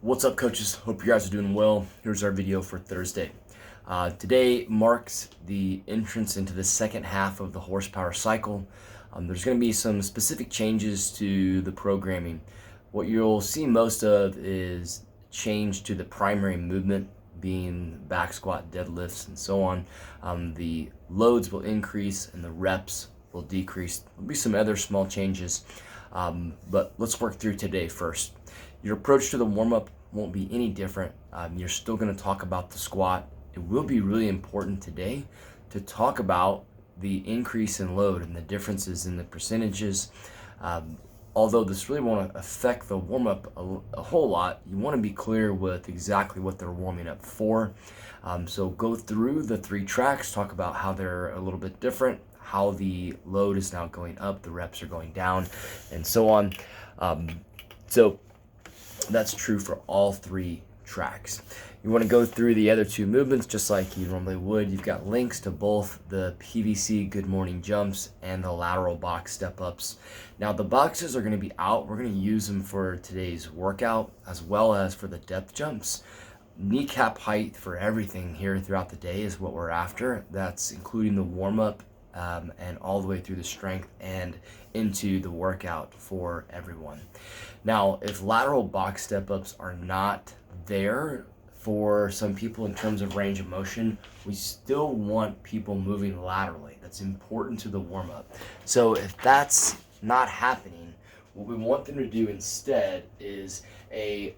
What's up, coaches? Hope you guys are doing well. Here's our video for Thursday. Today marks the entrance into the second half of the horsepower cycle. There's going to be some specific changes to the programming. What you'll see most of is change to the primary movement, being back squat, deadlifts, and so on. The loads will increase and the reps will decrease. There'll be some other small changes, but let's work through today first. Your approach to the warm-up won't be any different. You're still going to talk about the squat. It will be really important today to talk about the increase in load and the differences in the percentages. Although this really won't affect the warm-up a whole lot, you want to be clear with exactly what they're warming up for. So go through the 3 tracks, talk about how they're a little bit different, how the load is now going up, the reps are going down, and so on. So that's true for all 3 tracks. You want to go through the other 2 movements just like you normally would. You've got links to both the PVC Good Morning Jumps and the lateral box step-ups. Now the boxes are going to be out. We're going to use them for today's workout as well as for the depth jumps. Kneecap height for everything here throughout the day is what we're after. That's including the warm-up and all the way through the strength and into the workout for everyone. Now, if lateral box step-ups are not there for some people in terms of range of motion, we still want people moving laterally. That's important to the warm-up. So if that's not happening, what we want them to do instead is a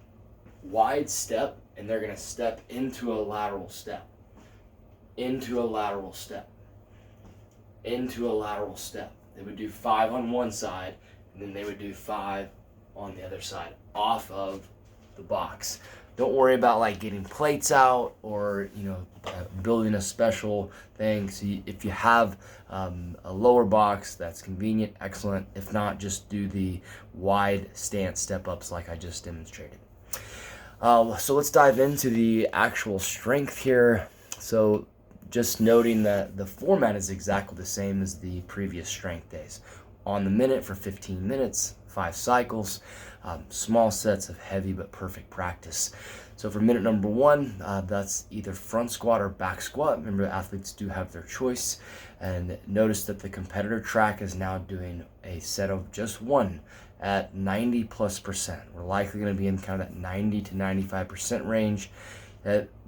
wide step, and they're going to step into a lateral step, into a lateral step, into a lateral step. They would do 5 on one side, and then they would do 5 on the other side off of the box. Don't worry about like getting plates out or building a special thing. So if you have a lower box that's convenient, excellent. If not, just do the wide stance step ups like I just demonstrated. So let's dive into the actual strength here. So just noting that the format is exactly the same as the previous strength days. On the minute for 15 minutes, 5 cycles, small sets of heavy but perfect practice. So for minute number 1, that's either front squat or back squat. Remember, the athletes do have their choice. And notice that the competitor track is now doing a set of just 1 at 90+%. We're likely going to be in kind of that 90 to 95% range.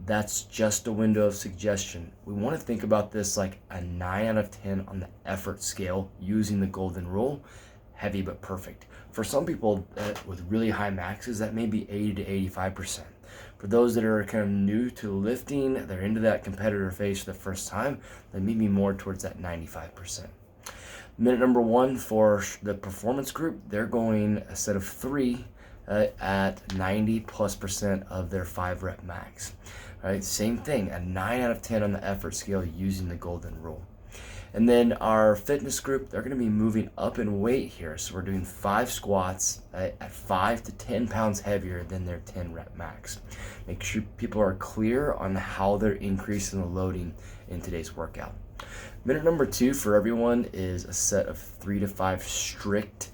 That's just a window of suggestion. We want to think about this like a 9 out of 10 on the effort scale using the golden rule, heavy but perfect. For some people with really high maxes, that may be 80 to 85%. For those that are kind of new to lifting, they're into that competitor phase for the first time, they may be more towards that 95%. Minute number 1 for the performance group, they're going a set of 3 at 90+% of their 5 rep max. All right, same thing, a 9 out of 10 on the effort scale using the golden rule. And then our fitness group, they're going to be moving up in weight here. So we're doing 5 squats at 5 to 10 pounds heavier than their 10 rep max. Make sure people are clear on how they're increasing the loading in today's workout. Minute number 2 for everyone is a set of 3 to 5 strict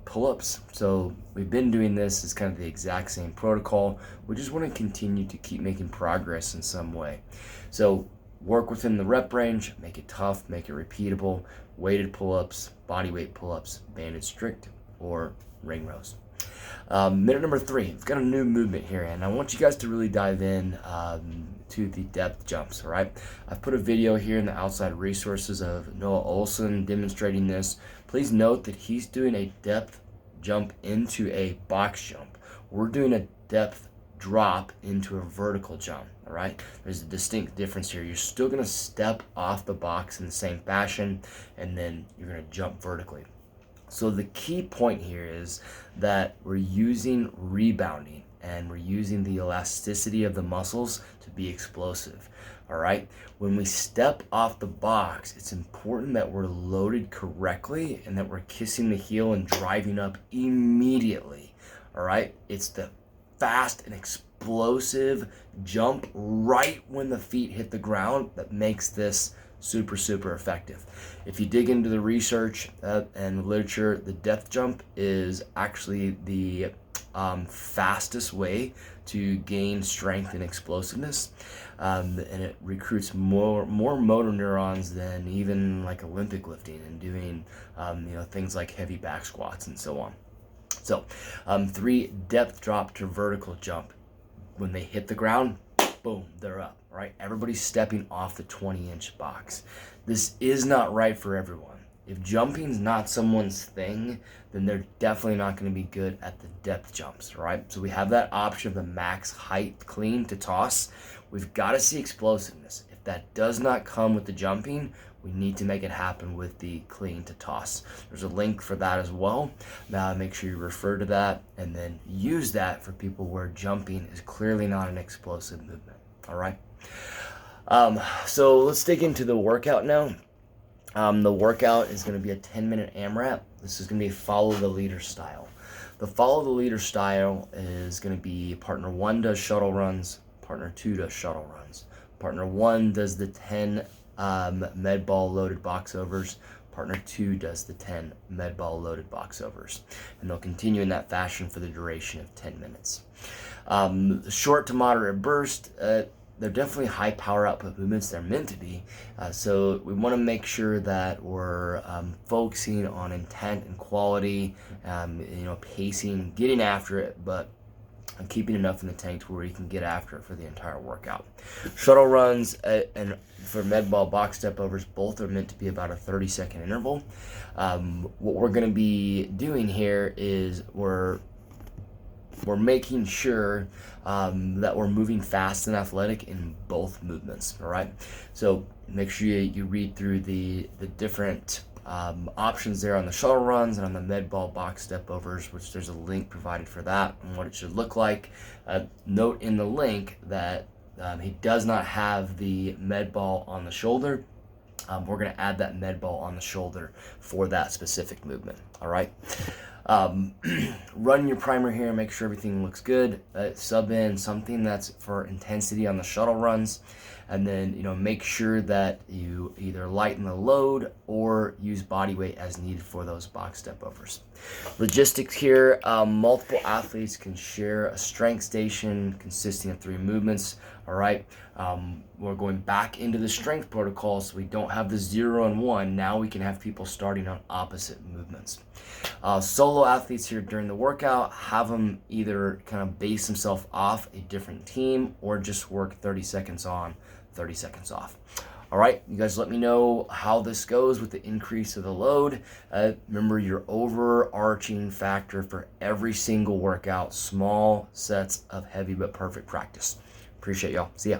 pull-ups. So we've been doing this as kind of the exact same protocol. We just want to continue to keep making progress in some way. So work within the rep range, make it tough, make it repeatable, weighted pull-ups, body weight pull-ups, banded strict, or ring rows. Minute number 3, we've got a new movement here, and I want you guys to really dive in to the depth jumps, all right? I've put a video here in the outside resources of Noah Olson demonstrating this. Please note that he's doing a depth jump into a box jump. We're doing a depth drop into a vertical jump, all right? There's a distinct difference here. You're still gonna step off the box in the same fashion, and then you're gonna jump vertically. So the key point here is that we're using rebounding and we're using the elasticity of the muscles to be explosive, all right? When we step off the box, it's important that we're loaded correctly and that we're kissing the heel and driving up immediately, all right? It's the fast and explosive jump right when the feet hit the ground that makes this super effective. If you dig into the research and the literature, the depth jump is actually the fastest way to gain strength and explosiveness, and it recruits more motor neurons than even like Olympic lifting and doing things like heavy back squats and so on. So 3, depth drop to vertical jump. When they hit the ground, boom, they're up, right? Everybody's stepping off the 20-inch box. This is not right for everyone. If jumping's not someone's thing, then they're definitely not going to be good at the depth jumps, right? So we have that option of the max height clean to toss. We've got to see explosiveness. If that does not come with the jumping, we need to make it happen with the clean to toss. There's a link for that as well. Now make sure you refer to that and then use that for people where jumping is clearly not an explosive movement. All right. So let's dig into the workout now. The workout is going to be a 10-minute AMRAP. This is going to be follow the leader style. The follow the leader style is going to be partner 1 does shuttle runs, partner 2 does shuttle runs. Partner 1 does the 10 med ball loaded box overs. Partner 2 does the 10 med ball loaded box overs. And they'll continue in that fashion for the duration of 10 minutes. Short to moderate burst, they're definitely high power output movements. They're meant to be. So we want to make sure that we're focusing on intent and quality, pacing, getting after it, but keeping enough in the tank to where you can get after it for the entire workout. Shuttle runs and for med ball box step overs, both are meant to be about a 30-second interval. What we're going to be doing here is we're making sure that we're moving fast and athletic in both movements, all right? So make sure you read through the different options there on the shuttle runs and on the med ball box step overs, which there's a link provided for that and what it should look like. Note in the link that he does not have the med ball on the shoulder. We're going to add that med ball on the shoulder for that specific movement, all right? Run your primer here, make sure everything looks good. Sub in something that's for intensity on the shuttle runs, and then make sure that you either lighten the load or use body weight as needed for those box step overs. Logistics here, multiple athletes can share a strength station consisting of 3 movements. All right, we're going back into the strength protocol, so we don't have the 0 and 1. Now we can have people starting on opposite movements. Solo athletes here during the workout, have them either kind of base themselves off a different team or just work 30 seconds on, 30 seconds off. All right, you guys let me know how this goes with the increase of the load. Remember your overarching factor for every single workout, small sets of heavy but perfect practice. Appreciate y'all. See ya.